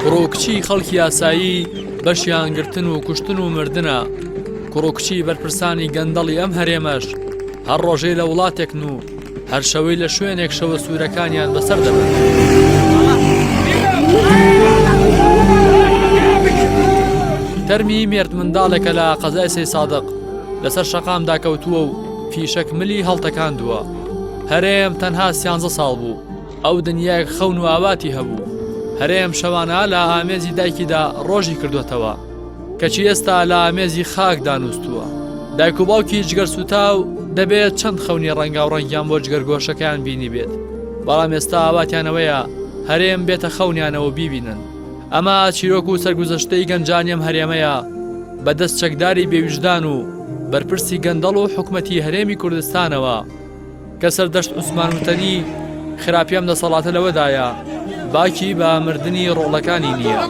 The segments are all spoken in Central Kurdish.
کوڕۆکچی خەڵکی یاسایی بەشیان گرتن و کوشتن و مردنە. کوڕۆکچی بەرپرسانی گەندەڵی ئەم هەرێمەش هەر ڕۆژەی لە وڵاتێکن و هەر شەوەی لە شوێنێک شەوە سوورەکانیان بەسەر دەبن. تەرمی مێرد منداڵێکە لە قەزای سەی سادق لەسەر شەقامدا کەوتووە و فیشەک ملی هەڵتەکاندووە. هەرێم تەنها 13 ساڵ بوو. ئەو دنیایەک خەون و ئاواتی هەبوو. هەرێم شەوانە لە ئامێزی دایکیدا ڕۆژی کردوێتەوە کەچی ئێستا لە ئامێزی خاک دانوستووە. دایک و باوکی جگەرسوتاو دەبێت چەند خەونی ڕەنگا و ڕەنگیان بۆ جگەرگۆشەکەیان بینی بێت، بەڵام ئێستا ئاواتیانەوەیە هەرێم بێتە خەونیانەوە بیبینن. ئەمە چیرۆک و سەرگوزەشتەی گەنجانیەم هەرێمەیە بەدەست چەکداری بێویژدان و بەرپرسی گەندەڵ و حکومەتی هەرێمی کوردستانەوە کە سەردەشت عوسمان وتەنی خراپیەم دەسەڵاتە لەوەدایە باکی بە مردنی ڕۆڵەکانی نییە.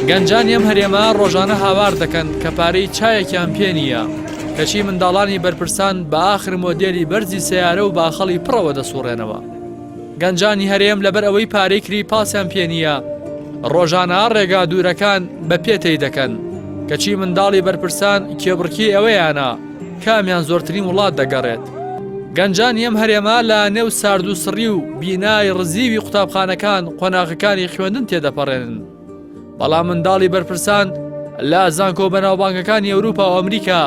گەنجانی ئەم هەرێمە ڕۆژانە هاوار دەکەن کە پارەی چایەکیان پێ نییە، کەچی منداڵانی بەرپرسان بە ئاخر مۆدێلی بەرزی سیارە و باخەڵی پڕەوە دەسوڕێنەوە. گەنجانی هەرێم لەبەر ئەوەی پارەی کری پاسیان پێ نییە ڕۆژانە ڕێگا دوورەکان بە پێتەی دەکەن، کەچی منداڵی بەرپرسان کێبڕکی ئەوەیانە کامیان زۆرترین وڵات دەگەڕێت. گەنجانی ئەم هەرێمە لە نێو سارد و سڕی و بینای ڕزیوی قوتابخانەکان قۆناغەکانی خوێندن تێدەپەڕێنن، بەڵام منداڵی بەرپرسان لە زانکۆ بەناوبانگەکانی ئەوروپا و ئەمریکا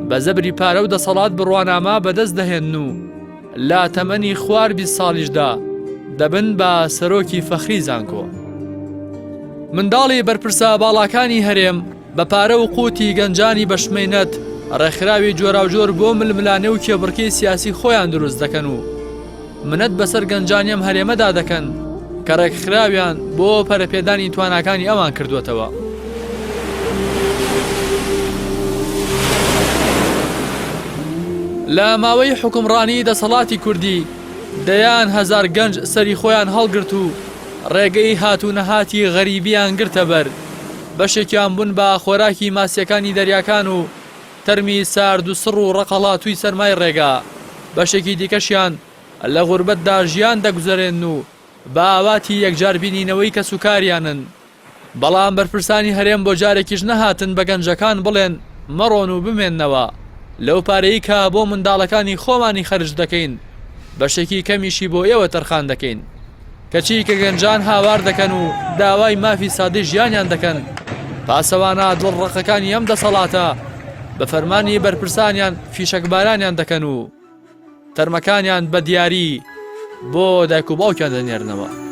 بە زەبری پارە و دەسەڵات بڕوانامە بەدەست دەهێن و لە تەمەنی خوار 20 ساڵیشدا دەبن بە سەرۆکی فەخری زانکۆ. منداڵی بەرپرسە باڵاکانی هەرێم بە پارە و قوتی گەنجانی بەشمێنەت ڕێکخراوی جۆراوجۆر بۆ ململانێ و کێبڕکەی سیاسی خۆیان دروست دەکەن و منەت بەسەر گەنجانیەم هەرێمەدا دەکەن کە ڕێکخراویان بۆ پەرەپێدانی تواناکانی ئەوان کردوێتەوە. لە ماوەی حکومڕانی دەسەڵاتی کوردی دەیان هەزار گەنج سەری خۆیان هەڵگرت و ڕێگەی هاتوونەهاتی غەریبیان گرتە بەر، بەشێکیان بوون بە خۆراکی ماسیەکانی دەریاکان و تەرمی سارد و سڕ و ڕەقەڵاتووی سەرمای ڕێگا، بەشێکی دیکەشیان لە غوربەتدا ژیان دەگوزارێن و بە ئاواتی یەکجاربینینەوەی کە سوکاریانن. بەڵام بەرپرسانی هەرێم بۆ جارێکیش نەهاتن بە گەنجەکان بڵێن مەڕۆن و بمێننەوە لەو پارەی کە بۆ منداڵەکانی خۆمانی خەرج دەکەین بەشێکی کەمیشی بۆ ئێوە تەرخان دەکەین، کەچی کە گەنجان هاوار دەکەن و داوای مافی سادەی ژیانیان دەکەن. پاسەوانە دڵڕەقەکانی ئەم دەسەڵاتە بە فەرمانی بەرپرسانیان فیشەکبارانیان دەکەن و تەرمەکانیان بە دیاری بۆ دایک و باوکیان دەنێرنەوە.